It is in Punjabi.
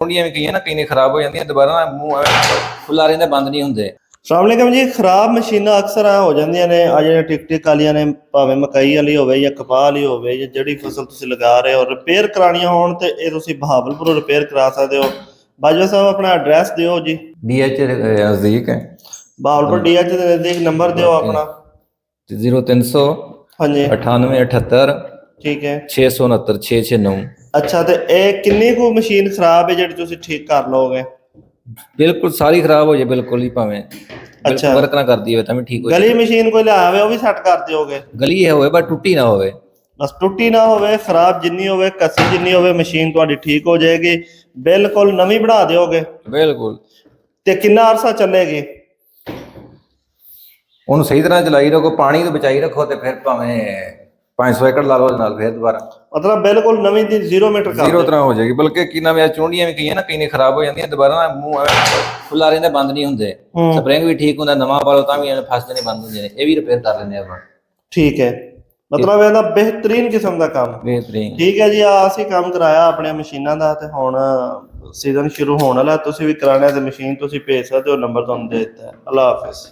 ਕੁੰਡੀਆਂ ਵੀ ਕਈਆਂ ਨਾ ਕਈ ਨੇ ਖਰਾਬ ਹੋ ਜਾਂਦੀਆਂ, ਦੁਬਾਰਾ ਨਾ ਮੂੰਹ ਖੁੱਲਾ ਰਹਿੰਦਾ, ਬੰਦ ਨਹੀਂ ਹੁੰਦੇ। अस्सलाम वालेकुम जी। खराब मशीनां अक्सर आ हो जांदियां ने, आ जिहड़ियां टिक टिक वालियां ने, भावें मकई वाली होवे या कपाह वाली होवे या जिहड़ी फसल तुसीं लगा रहे हो, रिपेयर कराणियां होण ते इह तुसीं बहावलपुर रिपेयर करा सकदे हो। बाजवा साहब अपना एड्रैस दिओ जी। DH नज़दीक है, बहावलपुर DH दे नज़दीक। नंबर दिओ अपना। 0300 हाँ जी 98 78 ठीक है। 669 669। अच्छा, ते ਇਹ ਕਿੰਨੀ ਕੁ ਮਸ਼ੀਨ ਖਰਾਬ ਹੈ ਜਿਹੜੀ ਤੁਸੀਂ ਠੀਕ ਕਰ ਲਓਗੇ? ਬਿਲਕੁਲ ਸਾਰੀ ਖਰਾਬ ਹੋ ਜਾਏ, ਬਿਲਕੁਲ ਹੀ ਭਾਵੇਂ ਅੱਛਾ, ਵਰਕ ਨਾ ਕਰਦੀ ਹੋਵੇ ਤਾਂ ਵੀ ਠੀਕ ਹੋ ਗਲੀ ਜਾਏ। ਮਸ਼ੀਨ ਕੋਈ ਲਿਆਵੇ ਉਹ ਵੀ ਸੈੱਟ ਕਰ ਦਿਓਗੇ? ਗਲੀ ਹੈ ਹੋਵੇ ਪਰ ਟੁੱਟੀ ਨਾ ਹੋਵੇ। ਬਸ ਟੁੱਟੀ ਨਾ ਹੋਵੇ, ਖਰਾਬ ਜਿੰਨੀ ਹੋਵੇ, ਕੱਸੀ ਜਿੰਨੀ ਹੋਵੇ, ਮਸ਼ੀਨ ਤੁਹਾਡੀ ਠੀਕ ਹੋ ਜਾਏਗੀ। ਬਿਲਕੁਲ ਨਵੀਂ ਬਣਾ ਦਿਓਗੇ? ਬਿਲਕੁਲ। ਤੇ ਕਿੰਨਾ ਅਰਸਾ ਚੱਲੇਗੀ? ਉਹਨੂੰ ਸਹੀ ਤਰ੍ਹਾਂ ਚਲਾਈ ਰੱਖੋ, ਪਾਣੀ ਤੋਂ ਬਚਾਈ ਰੱਖੋ, ਤੇ ਫਿਰ ਭਾਵੇਂ 500 ਏਕੜ ਲਾ ਲਓ ਨਾਲ, ਫਿਰ ਦੁਬਾਰਾ ਮਤਲਬ ਬਿਲਕੁਲ ਨਵੀਂ ਦੀ 0 ਮੀਟਰ ਕਰ ਜ਼ੀਰੋ ਤਰ੍ਹਾਂ ਹੋ ਜਾਏਗੀ। ਬਲਕਿ ਕੀ ਨਾਮ ਹੈ, ਚੁੰਡੀਆਂ ਵੀ ਕਈਆਂ ਨਾ ਕਈ ਨੇ ਖਰਾਬ ਹੋ ਜਾਂਦੀਆਂ, ਦੁਬਾਰਾ ਨਾ ਮੂੰਹ ਖੁੱਲਾ ਰਹਿੰਦਾ, ਬੰਦ ਨਹੀਂ ਹੁੰਦੇ। ਸਪਰਿੰਗ ਵੀ ਠੀਕ ਹੁੰਦਾ, ਨਵਾਂ ਪਾ ਲਓ ਤਾਂ ਵੀ ਐਵੇਂ ਫਸਦੇ ਨੇ, ਬੰਦ ਹੁੰਦੇ ਨੇ। ਇਹ ਵੀ ਰਿਪੇਅਰ ਕਰ ਲੈਂਦੇ ਆਪਾਂ। ਠੀਕ ਹੈ, ਮਤਲਬ ਇਹਦਾ ਬਿਹਤਰੀਨ ਕਿਸਮ ਦਾ ਕੰਮ। ਬਿਹਤਰੀਨ। ਠੀਕ ਹੈ ਜੀ, ਆ ਅਸੀਂ ਕੰਮ ਕਰਾਇਆ ਆਪਣੇ ਮਸ਼ੀਨਾਂ ਦਾ, ਤੇ ਹੁਣ ਸੀਜ਼ਨ ਸ਼ੁਰੂ ਹੋਣ ਵਾਲਾ। ਤੁਸੀਂ ਵੀ ਕਰਾਉਣਾ ਤੇ ਮਸ਼ੀਨ ਤੁਸੀਂ ਭੇਜ ਸਕਦੇ ਹੋ, ਨੰਬਰ ਤੁਹਾਨੂੰ ਦੇ ਦਿੱਤਾ ਹੈ। ਅੱਲਾ ਹਾਫਿਜ਼।